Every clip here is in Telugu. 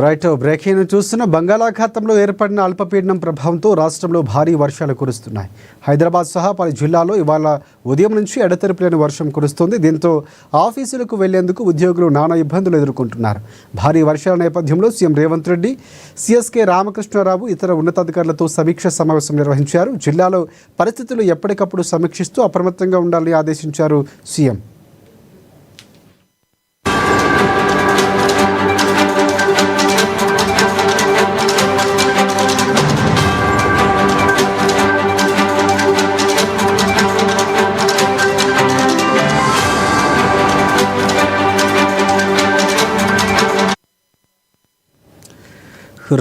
రైట్ బ్రేకింగ్ చూస్తున్న బంగాళాఖాతంలో ఏర్పడిన అల్పపీడనం ప్రభావంతో రాష్ట్రంలో భారీ వర్షాలు కురుస్తున్నాయి. హైదరాబాద్ సహా పలు జిల్లాల్లో ఇవాళ ఉదయం నుంచి ఎడతెరిపిలేని వర్షం కురుస్తుంది. దీంతో ఆఫీసులకు వెళ్లేందుకు ఉద్యోగులు నానా ఇబ్బందులు ఎదుర్కొంటున్నారు. భారీ వర్షాల నేపథ్యంలో సీఎం రేవంత్ రెడ్డి, సిఎస్కే రామకృష్ణారావు ఇతర ఉన్నతాధికారులతో సమీక్ష సమావేశం నిర్వహించారు. జిల్లాలో పరిస్థితులు ఎప్పటికప్పుడు సమీక్షిస్తూ అప్రమత్తంగా ఉండాలని ఆదేశించారు సీఎం.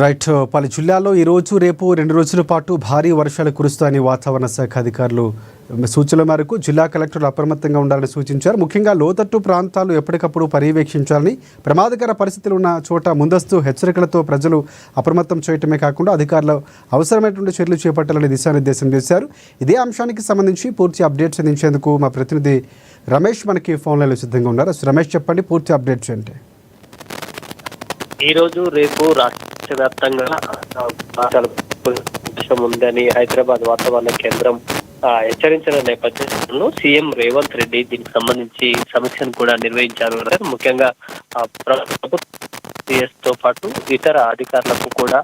రైట్ పలు జిల్లాల్లో ఈరోజు రేపు 2 రోజుల పాటు భారీ వర్షాలు కురుస్తాయని వాతావరణ శాఖ అధికారులు సూచనల మేరకు జిల్లా కలెక్టర్లు అప్రమత్తంగా ఉండాలని సూచించారు. ముఖ్యంగా లోతట్టు ప్రాంతాలు ఎప్పటికప్పుడు పర్యవేక్షించాలని, ప్రమాదకర పరిస్థితులు ఉన్న చోట ముందస్తు హెచ్చరికలతో ప్రజలు అప్రమత్తం చేయటమే కాకుండా అధికారులు అవసరమైనటువంటి చర్యలు చేపట్టాలని దిశానిర్దేశం చేశారు. ఇదే అంశానికి సంబంధించి పూర్తి అప్డేట్స్ అందించేందుకు మా ప్రతినిధి రమేష్ మనకి ఫోన్ లైన్లో సిద్ధంగా ఉన్నారు. రమేష్, చెప్పండి, పూర్తి అప్డేట్స్ ఏంటి? ఈరోజు రేపు రాష్ట్ర వ్యాప్తంగా ఉందని హైదరాబాద్ వాతావరణ కేంద్రం హెచ్చరించిన నేపథ్యంలో సీఎం రేవంత్ రెడ్డి దీనికి సంబంధించి సమీక్షను కూడా నిర్వహించారు. ముఖ్యంగా ప్రభుత్వంతో పాటు ఇతర అధికారులకు కూడా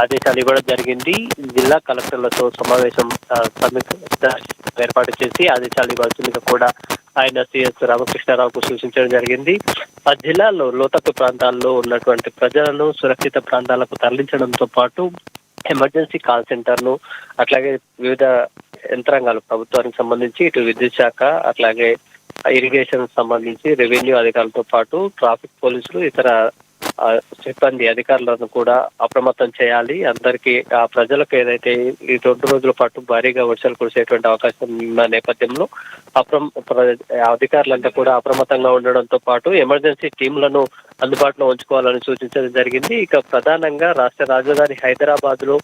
ఆదేశాలు ఇవ్వడం జరిగింది. జిల్లా కలెక్టర్లతో సమావేశం ఏర్పాటు చేసి ఆదేశాలు ఇవ్వాల్సిందిగా కూడా ఆయన సిఎస్ రామకృష్ణారావుకు సూచించడం జరిగింది. ఆ జిల్లాలో లోతట్టు ప్రాంతాల్లో ఉన్నటువంటి ప్రజలను సురక్షిత ప్రాంతాలకు తరలించడంతో పాటు ఎమర్జెన్సీ కాల్ సెంటర్ ను, అట్లాగే వివిధ యంత్రాంగాలు ప్రభుత్వానికి సంబంధించి ఇటు విద్యుత్ శాఖ, అట్లాగే ఇరిగేషన్ సంబంధించి రెవెన్యూ అధికారులతో పాటు ట్రాఫిక్ పోలీసులు, ఇతర సిబ్బంది అధికారులను కూడా అప్రమత్తం చేయాలి. అందరికీ ఆ ప్రజలకు ఏదైతే ఈ 2 రోజుల పాటు భారీగా వర్షాలు కురిసేటువంటి అవకాశం ఉన్న నేపథ్యంలో అధికారులంతా కూడా అప్రమత్తంగా ఉండడంతో పాటు ఎమర్జెన్సీ టీంలను అందుబాటులో ఉంచుకోవాలని సూచించడం జరిగింది. ఇక ప్రధానంగా రాష్ట్ర రాజధాని హైదరాబాద్ లో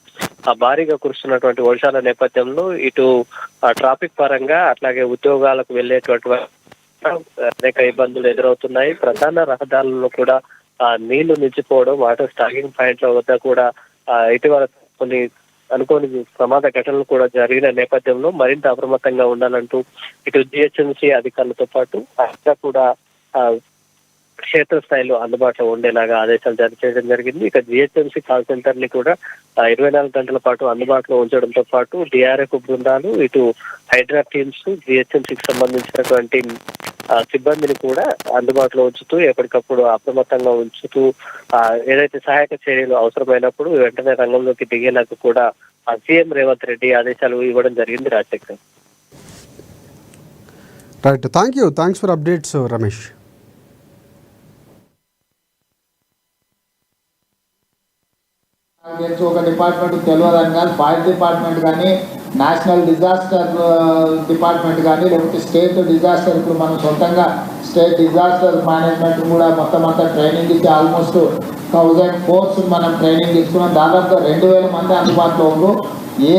భారీగా కురుస్తున్నటువంటి వర్షాల నేపథ్యంలో ఇటు ట్రాఫిక్ పరంగా అట్లాగే ఉద్యోగాలకు వెళ్లేటువంటి అనేక ఇబ్బందులు ఎదురవుతున్నాయి. ప్రధాన రహదారులలో కూడా నీళ్లు నిలిచిపోవడం, వాటర్ స్టాకింగ్ పాయింట్ల వద్ద కూడా ఇటీవల కొన్ని అనుకోని ప్రమాద ఘటనలు కూడా జరిగిన నేపథ్యంలో మరింత అప్రమత్తంగా ఉండాలంటూ ఇటు జిహెచ్ఎంసీ అధికారులతో పాటు అక్కడ కూడా క్షేత్రస్థాయిలో అందుబాటులో ఉండేలాగా ఆదేశాలు జారీ చేయడం జరిగింది. ఇక జిహెచ్ఎంసీ కాల్ సెంటర్ ని కూడా 24 గంటల పాటు అందుబాటులో ఉంచడంతో పాటు డిఆర్ఎఫ్ బృందాలు, ఇటు హైడ్రా టీమ్స్, జిహెచ్ఎంసీకి సంబంధించినటువంటి సిబ్బందిని కూడా అందుబాటులో ఉంచుతూ ఎప్పటికప్పుడు అప్రమత్తంగా ఉంచుతూ ఏదైతే సహాయక చర్యలు అవసరమైనప్పుడు వెంటనే రంగంలోకి దిగేలాగా కూడా సీఎం రేవంత్ రెడ్డి ఆదేశాలు ఇవ్వడం జరిగింది. Rajasekhar. Right, thanks for updates Ramesh. ఒక డిపార్ట్మెంట్ తెలియదని కానీ ఫైర్ డిపార్ట్మెంట్ కానీ నేషనల్ డిజాస్టర్ డిపార్ట్మెంట్ కానీ లేకపోతే స్టేట్ డిజాస్టర్, ఇప్పుడు మనం సొంతంగా స్టేట్ డిజాస్టర్ మేనేజ్మెంట్ కూడా మొత్తం అంతా ట్రైనింగ్ ఇచ్చి ఆల్మోస్ట్ 1000 కోర్సు మనం ట్రైనింగ్ తీసుకున్నాం. దాదాపుగా 2000 మంది అందుబాటులో ఉన్నారు. ఏ